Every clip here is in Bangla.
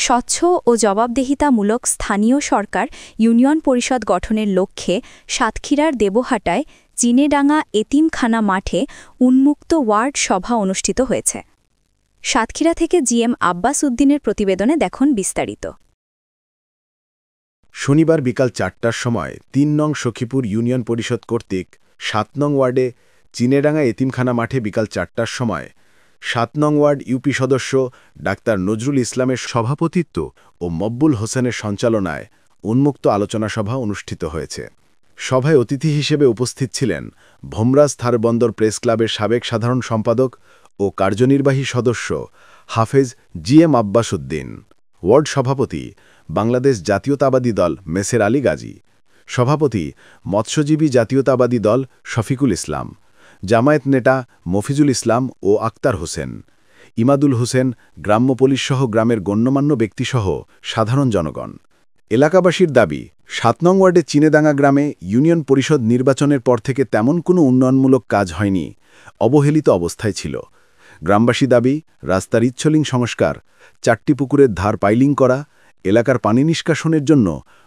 স্বচ্ছ ও জবাবদিহিতামূলক স্থানীয় সরকার ইউনিয়ন পরিষদ গঠনের লক্ষ্যে সাতক্ষীরার দেবহাটায় চিনেডাঙ্গা এতিমখানা মাঠে উন্মুক্ত ওয়ার্ড সভা অনুষ্ঠিত হয়েছে। সাতক্ষীরা থেকে জিএম আব্বাস উদ্দিনের প্রতিবেদনে দেখুন বিস্তারিত। শনিবার বিকাল ৪টার সময় ৩ নং সখীপুর ইউনিয়ন পরিষদ কর্তৃক ৭ নং ওয়ার্ডে চিনেডাঙ্গা এতিমখানা মাঠে বিকাল ৪টার সময় ৭ নং ওয়ার্ড ইউপি সদস্য ডাক্তার নজরুল ইসলামের সভাপতিত্ব ও মকবুল হোসেনের সঞ্চালনায় উন্মুক্ত আলোচনা সভা অনুষ্ঠিত হয়েছে। সভায় অতিথি হিসেবে উপস্থিত ছিলেন ভোমরাজ থারবন্দর প্রেস ক্লাবের সাবেক সাধারণ সম্পাদক ও কার্যনির্বাহী সদস্য হাফেজ জিএম আব্বাস উদ্দিন, ওয়ার্ড সভাপতি বাংলাদেশ জাতীয়তাবাদী দল মেসের আলী গাজী, সভাপতি মৎস্যজীবী জাতীয়তাবাদী দল শফিকুল ইসলাম, জামায়াত নেতা মফিজুল ইসলাম ও আক্তার হোসেন, ইমাদুল হোসেন, গ্রাম্য পুলিশসহ গ্রামের গণ্যমান্য ব্যক্তিসহ সাধারণ জনগণ। এলাকাবাসীর দাবি, ৭ নং ওয়ার্ডে চিনেডাঙ্গা গ্রামে ইউনিয়ন পরিষদ নির্বাচনের পর থেকে তেমন কোনো উন্নয়নমূলক কাজ হয়নি, অবহেলিত অবস্থায় ছিল। গ্রামবাসী দাবি, রাস্তার ইচ্ছলিং সংস্কার, ৪টি পুকুরের ধার পাইলিং করা, এলাকার পানি নিষ্কাশনের জন্য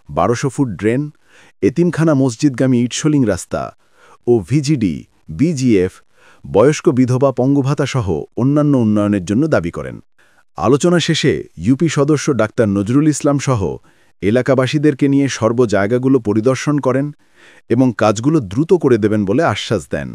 ১২০০ ফুট ড্রেন, এতিমখানা মসজিদগামী ইটশোলিং রাস্তা ও ভিজিডি, বিজিএফ, বয়স্ক বিধবা পঙ্গুভাতাসহ অন্যান্য উন্নয়নের জন্য দাবি করেন। আলোচনা শেষে ইউপি সদস্য ডাক্তার নজরুল ইসলাম সহ এলাকাবাসীদেরকে নিয়ে সর্ব জায়গাগুলো পরিদর্শন করেন এবং কাজগুলো দ্রুত করে দেবেন বলে আশ্বাস দেন।